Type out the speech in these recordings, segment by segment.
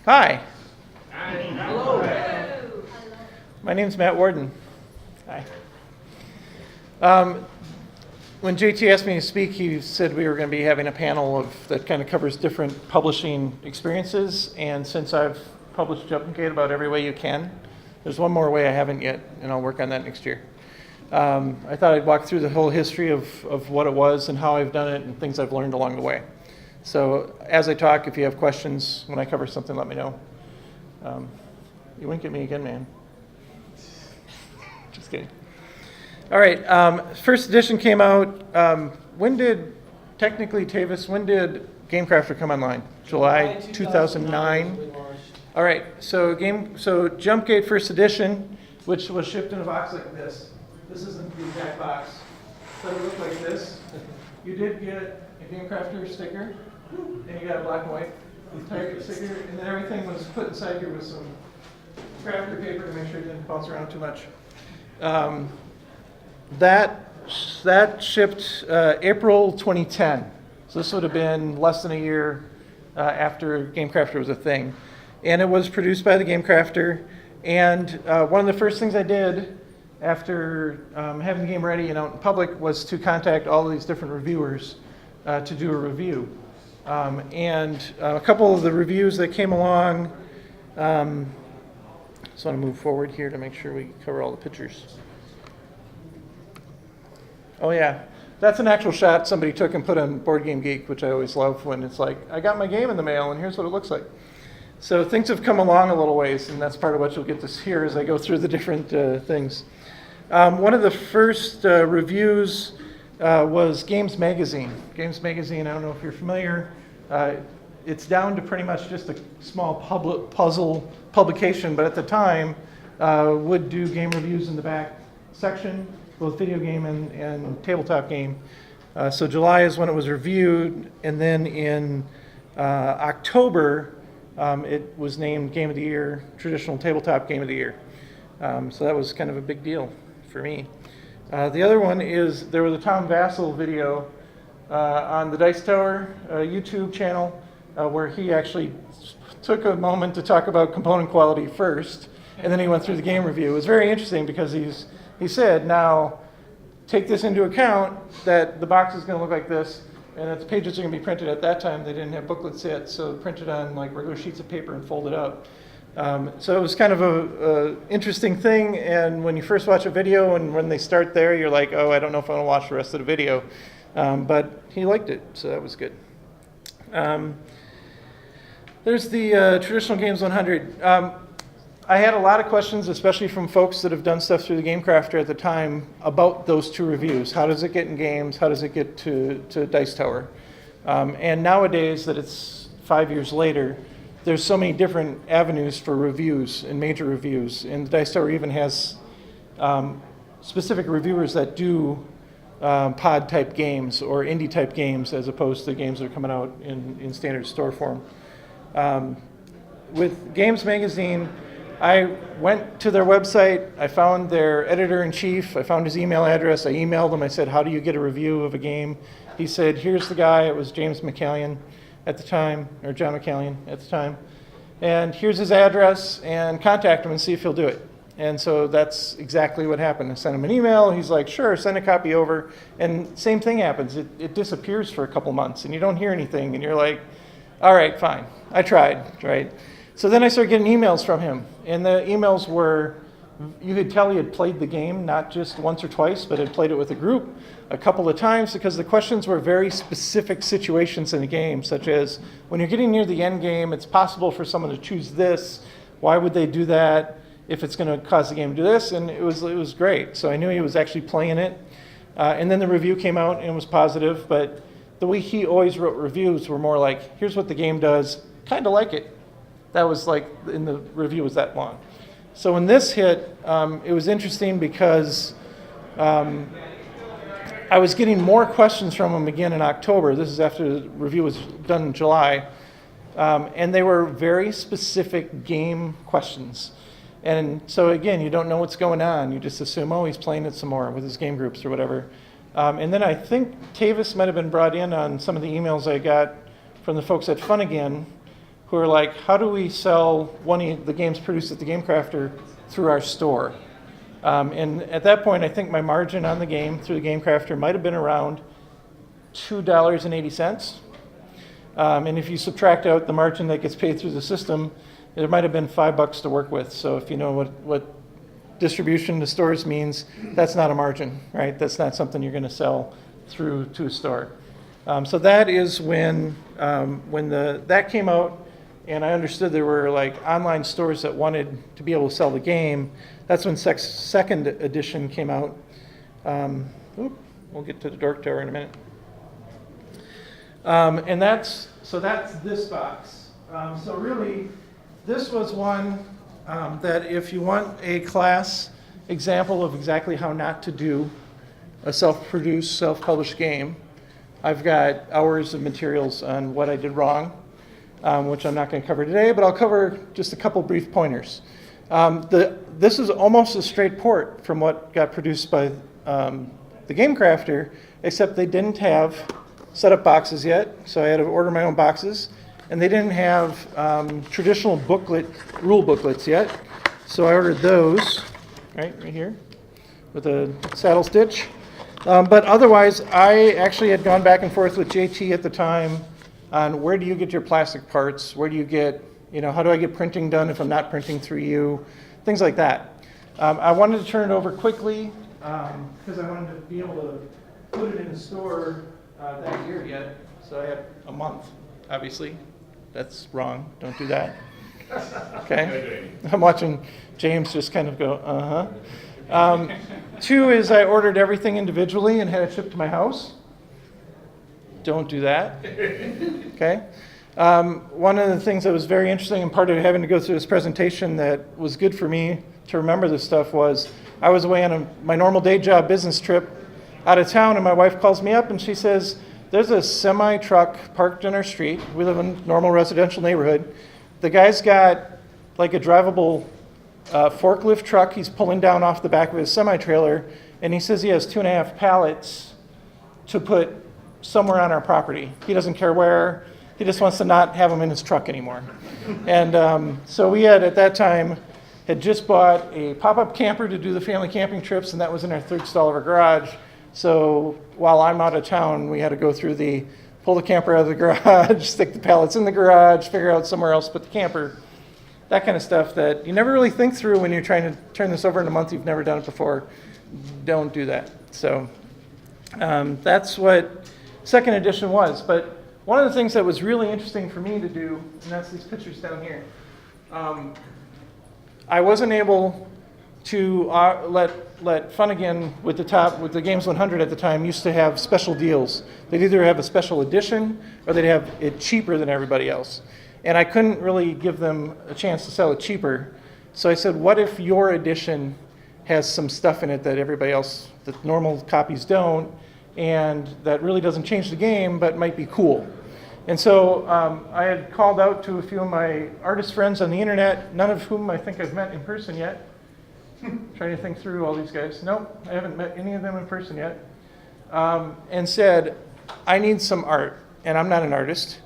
Hi. Hello. My name's Matt Worden. Hi. When JT asked me to speak, he said we were going to be having a panel that kind of covers different publishing experiences. And since I've published Jumpgate about every way you can, there's one more way I haven't yet, and I'll work on that next year. I thought I'd walk through the whole history of what it was and how I've done it and things I've learned along the way. So as I talk, if you have questions when I cover something, let me know. You wink at me again, man. Just kidding. All right, first edition came out. When did GameCrafter come online? July 2009. All right, so Jumpgate first edition, which was shipped in a box like this. This isn't the exact box, but it looked like this. You did get a GameCrafter sticker, and you got a black and white type sticker, and then everything was put inside here with some crafter paper to make sure it didn't bounce around too much. That shipped April 2010. So this would have been less than a year after GameCrafter was a thing. And it was produced by the GameCrafter. And one of the first things I did after having the game ready and out in public was to contact all of these different reviewers to do a review. And a couple of the reviews that came along, just want to move forward here to make sure we cover all the pictures. Oh yeah, that's an actual shot somebody took and put on Board Game Geek, which I always love when it's like, I got my game in the mail and here's what it looks like. So things have come along a little ways, and that's part of what you'll get to hear as I go through the different things. One of the first reviews was Games Magazine. Games Magazine, I don't know if you're familiar. It's down to pretty much just a small puzzle publication, but at the time would do game reviews in the back section, both video game and tabletop game. So July is when it was reviewed, and then in October it was named Game of the Year, Traditional Tabletop Game of the Year. So that was kind of a big deal for me. The other one is there was a Tom Vassell video on the Dice Tower YouTube channel where he actually took a moment to talk about component quality first, and then he went through the game review. It was very interesting because he said, now take this into account that the box is going to look like this, and that the pages are going to be printed. At that time they didn't have booklets yet, so printed on like regular sheets of paper and folded up. So it was kind of a interesting thing, and when you first watch a video and when they start there, you're like, oh, I don't know if I want to watch the rest of the video. But he liked it, so that was good. There's the Traditional Games 100. I had a lot of questions, especially from folks that have done stuff through the GameCrafter at the time, about those two reviews. How does it get in games? How does it get to Dice Tower? And nowadays that it's 5 years later, there's so many different avenues for reviews and major reviews. And the Dice Tower even has specific reviewers that do pod type games or indie type games as opposed to games that are coming out in standard store form. With Games Magazine, I went to their website, I found their editor-in-chief, I found his email address, I emailed him, I said, how do you get a review of a game? He said, here's the guy, it was James McCallion at the time, or John McCallion at the time, and here's his address, and contact him and see if he'll do it. And so that's exactly what happened. I sent him an email, he's like, sure, send a copy over, and same thing happens. It disappears for a couple months, and you don't hear anything, and you're like, all right, fine, I tried, right? So then I started getting emails from him, and the emails were, you could tell he had played the game, not just once or twice, but had played it with a group a couple of times, because the questions were very specific situations in the game, such as, when you're getting near the end game, it's possible for someone to choose this, why would they do that if it's going to cause the game to do this? And it was great. So I knew he was actually playing it. And then the review came out and it was positive, but the way he always wrote reviews were more like, here's what the game does, kind of like it. That was like, in the review was that long. So when this hit, it was interesting because I was getting more questions from him again in October. This is after the review was done in July. And they were very specific game questions. And so again, you don't know what's going on. You just assume, oh, he's playing it some more with his game groups or whatever. And then I think Tavis might have been brought in on some of the emails I got from the folks at Fun Again, who are like, how do we sell one of the games produced at the Game Crafter through our store? And at that point, I think my margin on the game through the Game Crafter might have been around $2.80. And if you subtract out the margin that gets paid through the system, there might have been $5 to work with. So if you know what distribution to stores means, that's not a margin, right? That's not something you're going to sell through to a store. So that is when that came out, and I understood there were like online stores that wanted to be able to sell the game. That's when second edition came out. We'll get to the Dork Tower in a minute. And that's this box. So really, this was one that if you want a class example of exactly how not to do a self-produced, self-published game, I've got hours of materials on what I did wrong, which I'm not going to cover today, but I'll cover just a couple brief pointers. This is almost a straight port from what got produced by the Game Crafter, except they didn't have setup boxes yet, so I had to order my own boxes, and they didn't have traditional rule booklets yet, so I ordered those, right here, with a saddle stitch. But otherwise, I actually had gone back and forth with JT at the time on where do you get your plastic parts, where do you get, how do I get printing done if I'm not printing through you, things like that. I wanted to turn it over quickly because I wanted to be able to put it in the store that year yet, so I had a month, obviously. That's wrong, don't do that. Okay, I'm watching James just kind of go, uh-huh. 2 is I ordered everything individually and had it shipped to my house. Don't do that. Okay. One of the things that was very interesting and part of having to go through this presentation that was good for me to remember this stuff was I was away on my normal day job business trip out of town, and my wife calls me up and she says, there's a semi-truck parked in our street. We live in a normal residential neighborhood. The guy's got like a drivable forklift truck he's pulling down off the back of his semi-trailer, and he says he has 2.5 pallets to put somewhere on our property. He doesn't care where. He just wants to not have them in his truck anymore. And so we had, at that time, had just bought a pop-up camper to do the family camping trips, and that was in our third stall of our garage. So while I'm out of town, we had to go through pull the camper out of the garage, stick the pallets in the garage, figure out somewhere else to put the camper, that kind of stuff that you never really think through when you're trying to turn this over in a month you've never done it before. Don't do that. So that's what second edition was. But one of the things that was really interesting for me to do, and that's these pictures down here, I wasn't able to let Fun Again with the Games 100 at the time used to have special deals. They'd either have a special edition or they'd have it cheaper than everybody else. And I couldn't really give them a chance to sell it cheaper. So I said, what if your edition has some stuff in it that everybody else, that normal copies don't, and that really doesn't change the game but might be cool? And so I had called out to a few of my artist friends on the internet, none of whom I think I've met in person yet. Trying to think through all these guys. Nope, I haven't met any of them in person yet. And said, I need some art, and I'm not an artist.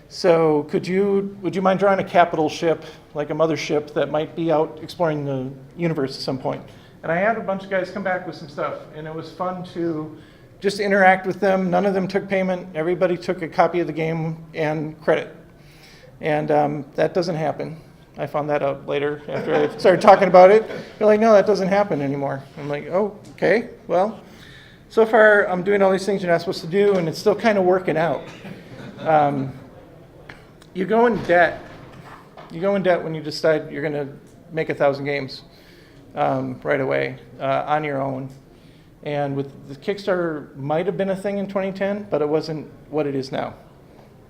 So would you mind drawing a capital ship, like a mothership that might be out exploring the universe at some point? And I had a bunch of guys come back with some stuff, and it was fun to just interact with them. None of them took payment. Everybody took a copy of the game and credit. And that doesn't happen. I found that out later after I started talking about it. They're like, no, that doesn't happen anymore. I'm like, oh, okay, well, so far I'm doing all these things you're not supposed to do, and it's still kind of working out. You go in debt. You go in debt when you decide you're going to make 1,000 games right away on your own. And with the Kickstarter might have been a thing in 2010, but it wasn't what it is now.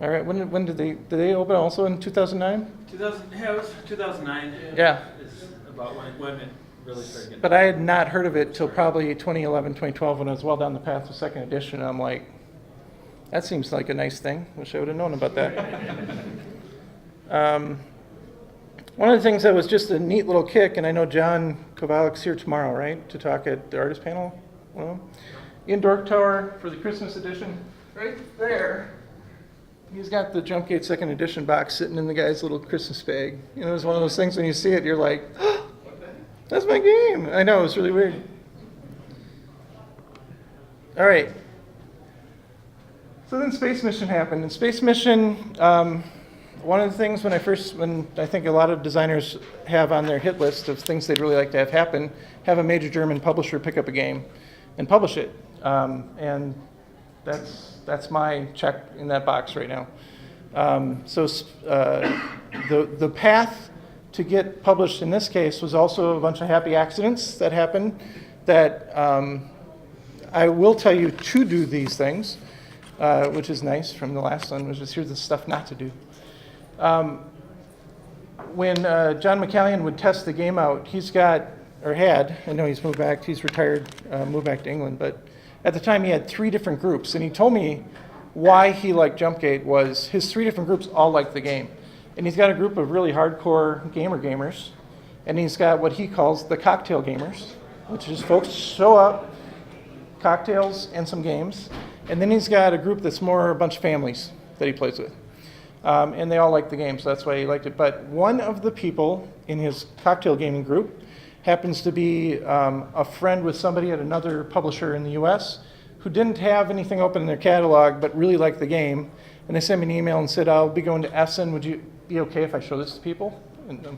All right, when did they open also in 2009? Yeah, it was 2009. Yeah. Is about when it really started getting. But I had not heard of it till probably 2011, 2012 when I was well down the path to second edition. I'm like, that seems like a nice thing. Wish I would have known about that. One of the things that was just a neat little kick, and I know John Kovalik's here tomorrow, right, to talk at the artist panel. Well, indoor tower for the Christmas edition. Right there, he's got the Jumpgate second edition box sitting in the guy's little Christmas bag. You know, it's one of those things when you see it, you're like, oh, that's my game. I know, it's really weird. All right. So then Space Mission happened. And Space Mission, one of the things when I think a lot of designers have on their hit list of things they'd really like to have happen, have a major German publisher pick up a game and publish it. And that's my check in that box right now. The path to get published in this case was also a bunch of happy accidents that happened that I will tell you to do these things, which is nice from the last one, which is here's the stuff not to do. When John McCallion would test the game out, he's got, or had, I know he's moved back, he's retired, moved back to England, but at the time he had 3 different groups, and he told me why he liked Jumpgate was his 3 different groups all liked the game. And he's got a group of really hardcore gamers, and he's got what he calls the cocktail gamers, which is folks show up, cocktails and some games, and then he's got a group that's more a bunch of families that he plays with. And they all like the game, so that's why he liked it. But one of the people in his cocktail gaming group happens to be a friend with somebody at another publisher in the US who didn't have anything open in their catalog but really liked the game. And they sent me an email and said, I'll be going to Essen. Would you be okay if I show this to people? And,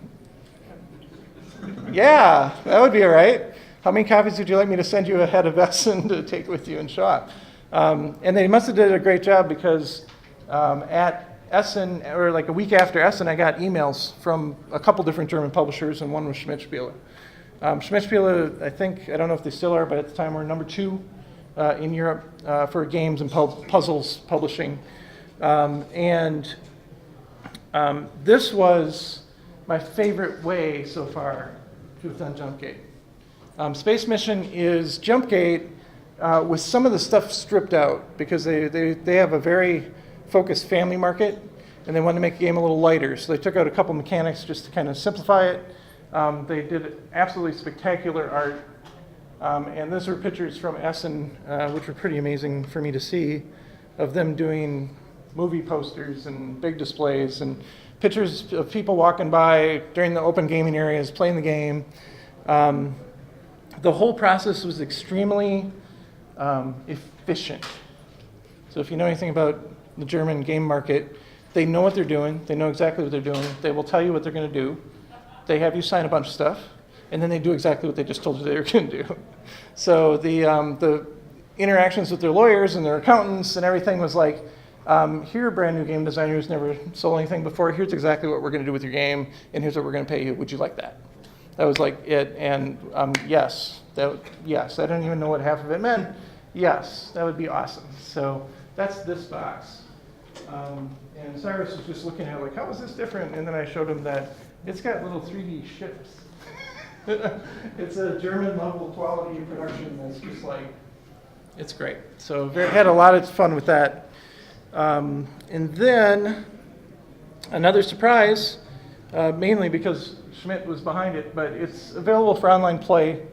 yeah, that would be all right. How many copies would you like me to send you ahead of Essen to take with you and show off? And they must have did a great job because at Essen, or like a week after Essen, I got emails from a couple different German publishers, and one was Schmidt-Spiele. Schmidt-Spiele, I don't know if they still are, but at the time were number 2 in Europe for games and puzzles publishing. This was my favorite way so far to have done Jumpgate. Space Mission is Jumpgate with some of the stuff stripped out because they have a very focused family market, and they wanted to make the game a little lighter. So they took out a couple mechanics just to kind of simplify it. They did absolutely spectacular art. And those were pictures from Essen, which were pretty amazing for me to see, of them doing movie posters and big displays and pictures of people walking by during the open gaming areas playing the game. The whole process was extremely efficient. So if you know anything about the German game market, they know what they're doing. They know exactly what they're doing. They will tell you what they're going to do. They have you sign a bunch of stuff, and then they do exactly what they just told you they were going to do. So the interactions with their lawyers and their accountants and everything was like, here, brand new game designer who's never sold anything before, here's exactly what we're going to do with your game, and here's what we're going to pay you. Would you like that? That was like it, and yes. Yes, I don't even know what half of it meant. Yes, that would be awesome. So that's this box. And Cyrus was just looking at it like, how is this different? And then I showed him that it's got little 3D ships. It's a German level quality production that's just like, it's great. So had a lot of fun with that. And then another surprise, mainly because Schmidt was behind it, but it's available for online play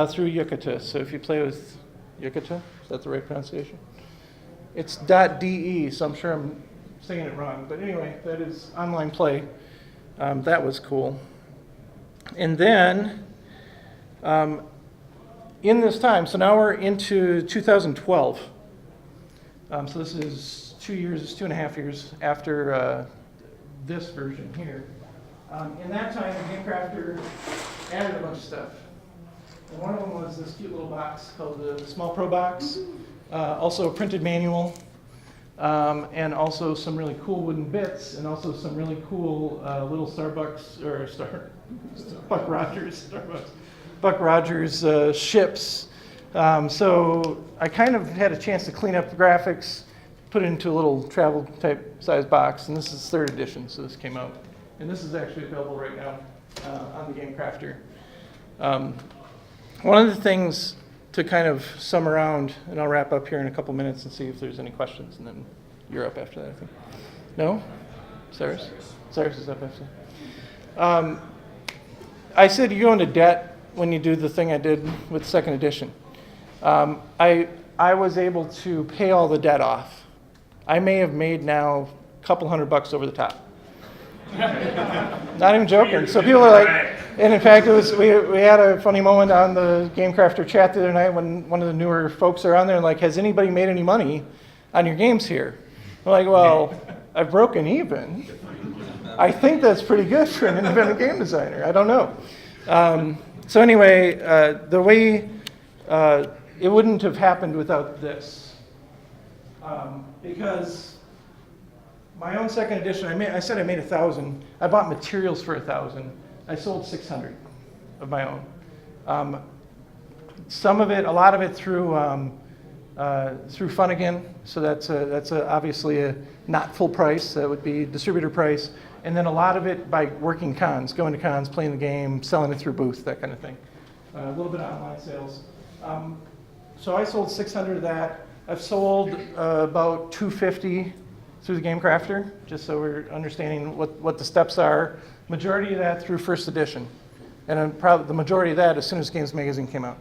through Yucata. So if you play with Yucata, is that the right pronunciation? It's .de, so I'm sure I'm saying it wrong. But anyway, that is online play. That was cool. And then, in this time, so now we're into 2012. So this is 2.5 years after this version here. In that time, the Game Crafter added a bunch of stuff. And one of them was this cute little box called the Small Pro Box. Also a printed manual, and also some really cool wooden bits, and also some really cool little Buck Rogers ships. So I kind of had a chance to clean up the graphics, put it into a little travel type size box, and this is 3rd edition, so this came out. And this is actually available right now on the Game Crafter. One of the things to kind of sum around, and I'll wrap up here in a couple minutes and see if there's any questions, and then you're up after that, I think. No? Cyrus? Cyrus is up after that. I said you go into debt when you do the thing I did with 2nd edition. I I was able to pay all the debt off. I may have made now a couple $100 over the top. Not even joking. So people are like, and in fact, we had a funny moment on the Game Crafter chat the other night when one of the newer folks are on there and like, has anybody made any money on your games here? I'm like, well, I've broken even. I think that's pretty good for an independent game designer. I don't know. So anyway, the way it wouldn't have happened without this, because my own second edition, I said I made 1,000. I bought materials for 1,000. I sold 600 of my own. Some of it, a lot of it through Fun Again. So that's obviously a not full price. That would be distributor price. And then a lot of it by working cons, going to cons, playing the game, selling it through booth, that kind of thing. A little bit of online sales. So I sold 600 of that. I've sold about 250 through the Game Crafter, just so we're understanding what the steps are. Majority of that through first edition. And I'm probably the majority of that as soon as Games Magazine came out.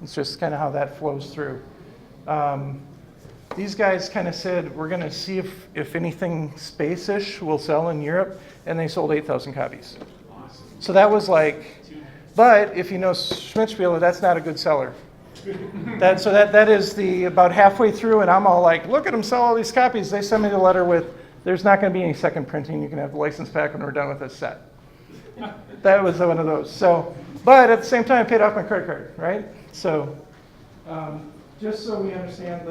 It's just kind of how that flows through. These guys kind of said, we're going to see if anything space-ish will sell in Europe, and they sold 8,000 copies. Awesome. So that was like, but if you know Schmidt-Spieler, that's not a good seller. That is the about halfway through, and I'm all like, look at them sell all these copies. They send me the letter with, there's not going to be any second printing. You can have the license back when we're done with this set. That was one of those. So, but at the same time, I paid off my credit card, right? So, just so we understand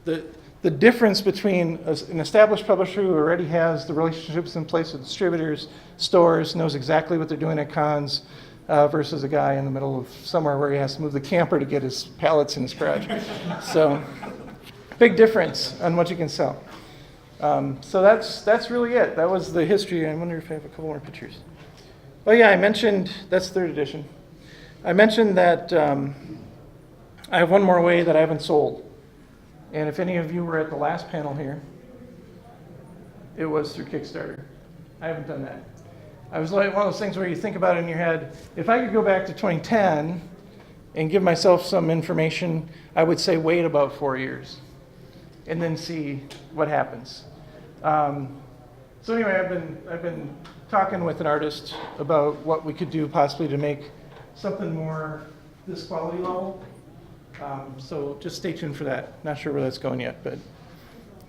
the difference between an established publisher who already has the relationships in place with distributors, stores, knows exactly what they're doing at cons, versus a guy in the middle of somewhere where he has to move the camper to get his pallets in his garage. So, big difference on what you can sell. So that's really it. That was the history. I wonder if I have a couple more pictures. Oh yeah, I mentioned, that's third edition. I mentioned that I have one more way that I haven't sold. And if any of you were at the last panel here, it was through Kickstarter. I haven't done that. I was like one of those things where you think about it in your head, if I could go back to 2010 and give myself some information, I would say wait about 4 years and then see what happens. So anyway, I've been talking with an artist about what we could do possibly to make something more this quality level. So just stay tuned for that. Not sure where that's going yet, but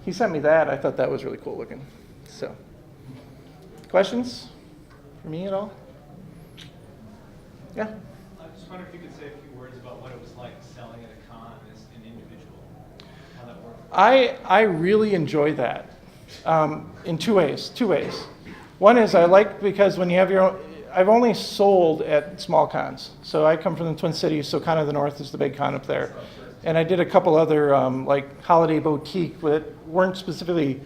he sent me that. I thought that was really cool looking. So, questions for me at all? Yeah? I just wonder if you could say a few words about what it was like selling at a con as an individual, how that worked. I really enjoy that in two ways. One is I like because when you have your own, I've only sold at small cons. So I come from the Twin Cities, so Con of the North is the big con up there. And I did a couple other like holiday boutique that weren't specifically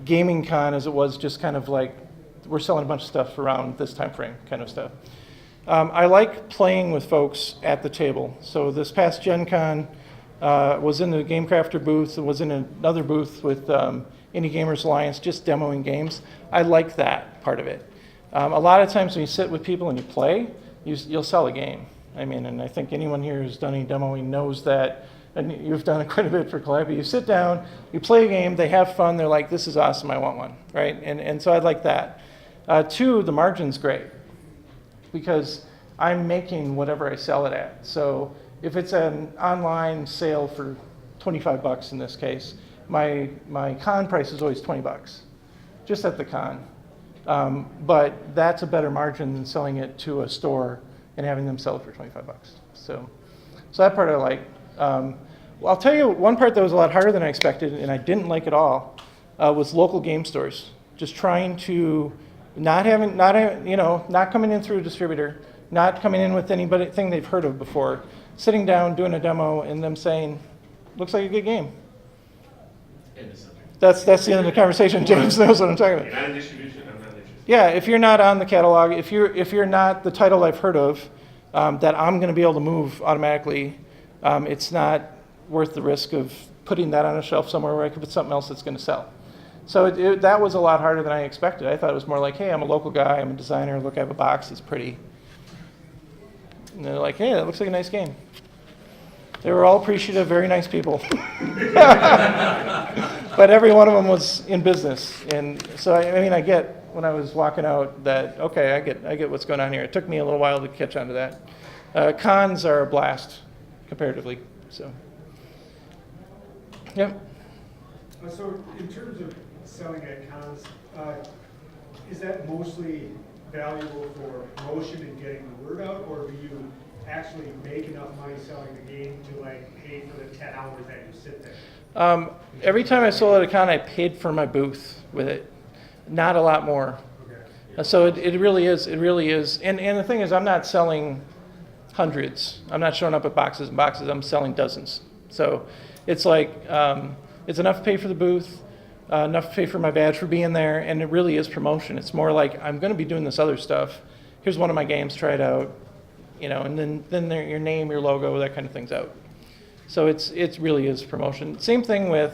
gaming con as it was just kind of like we're selling a bunch of stuff around this time frame kind of stuff. I like playing with folks at the table. So this past Gen Con was in the Game Crafter booth, was in another booth with Indie Gamers Alliance, just demoing games. I like that part of it. A lot of times when you sit with people and you play, you'll sell a game. I mean, and I think anyone here who's done any demoing knows that, and you've done it quite a bit for Collab. You sit down, you play a game, they have fun, they're like, this is awesome, I want one, right? And so I'd like that. Two, the margin's great, because I'm making whatever I sell it at. So if it's an online sale for $25 in this case, my con price is always $20, just at the con. But that's a better margin than selling it to a store and having them sell it for $25. So that part I like. Well, I'll tell you one part that was a lot harder than I expected, and I didn't like at all, was local game stores. Just trying to not coming in through a distributor, not coming in with anything they've heard of before, sitting down, doing a demo, and them saying, "Looks like a good game." That's the end of the conversation. James knows what I'm talking about. You're not in distribution, I'm not interested. Yeah, if you're not on the catalog, if you're not the title I've heard of, that I'm going to be able to move automatically, it's not worth the risk of putting that on a shelf somewhere where I could put something else that's going to sell. So that was a lot harder than I expected. I thought it was more like, hey, I'm a local guy, I'm a designer, look, I have a box, it's pretty. And they're like, hey, that looks like a nice game. They were all appreciative, very nice people. But every one of them was in business. And so, I mean, I get when I was walking out that, okay, I get what's going on here. It took me a little while to catch on to that. Cons are a blast, comparatively, so. Yep. So in terms of selling at cons, is that mostly valuable for promotion and getting the word out, or do you actually make enough money selling the game to like pay for the 10 hours that you sit there? Every time I sold at a con, I paid for my booth with it. Not a lot more. Okay. So it really is. It really is. And the thing is, I'm not selling hundreds. I'm not showing up at boxes and boxes. I'm selling dozens. So it's like it's enough to pay for the booth, enough to pay for my badge for being there, and it really is promotion. It's more like I'm going to be doing this other stuff. Here's one of my games. Try it out. You know, and then your name, your logo, that kind of thing's out. So it really is promotion. Same thing with,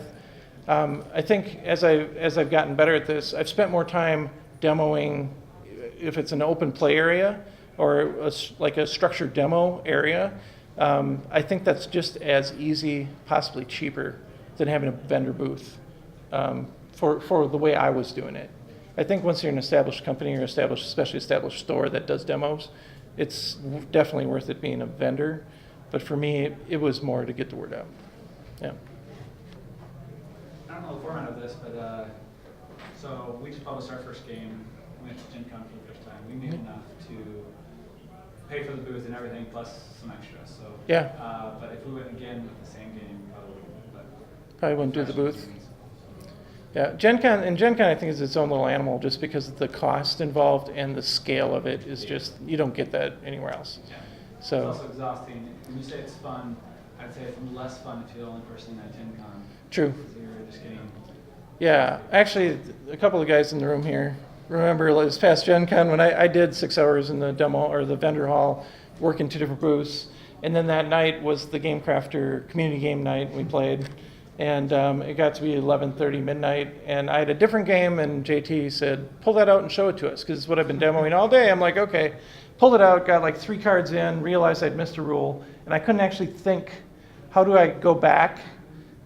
I think as I've gotten better at this, I've spent more time demoing, if it's an open play area or like a structured demo area. I think that's just as easy, possibly cheaper than having a vendor booth for the way I was doing it. I think once you're an established company or especially established store that does demos, it's definitely worth it being a vendor. But for me, it was more to get the word out. Yeah. I don't know the format of this, but so we just published our first game. We went to Gen Con for the first time. We made enough to pay for the booth and everything, plus some extra. So Yeah. But if we went again with the same game, probably wouldn't. But Probably wouldn't do the booth. Yeah, Gen Con I think is its own little animal just because of the cost involved and the scale of it is just, you don't get that anywhere else. Yeah. So. It's also exhausting. When you say it's fun, I'd say it's less fun if you're the only person at Gen Con. True. So you're just getting. Yeah, actually, a couple of guys in the room here remember this past Gen Con when I did 6 hours in the demo or the vendor hall, working 2 different booths, and then that night was the Game Crafter community game night we played, and it got to be 11:30 midnight, and I had a different game, and JT said, pull that out and show it to us, because it's what I've been demoing all day. I'm like, okay. Pulled it out, got like 3 cards in, realized I'd missed a rule, and I couldn't actually think, how do I go back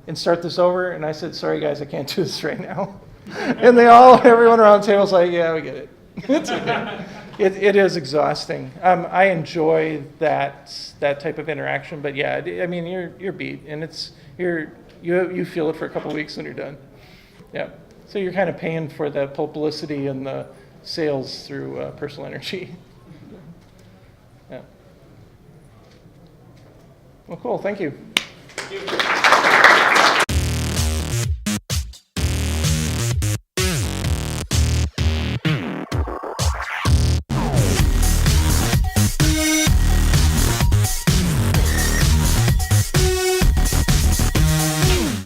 and start this over? And I said, sorry guys, I can't do this right now. And everyone around the table's like, yeah, we get it. It's okay. It is exhausting. I enjoy that type of interaction, but yeah, I mean, you're beat, and you feel it for a couple of weeks when you're done. Yeah. So you're kind of paying for the publicity and the sales through personal energy. Yeah. Well, cool. Thank you. Thank you.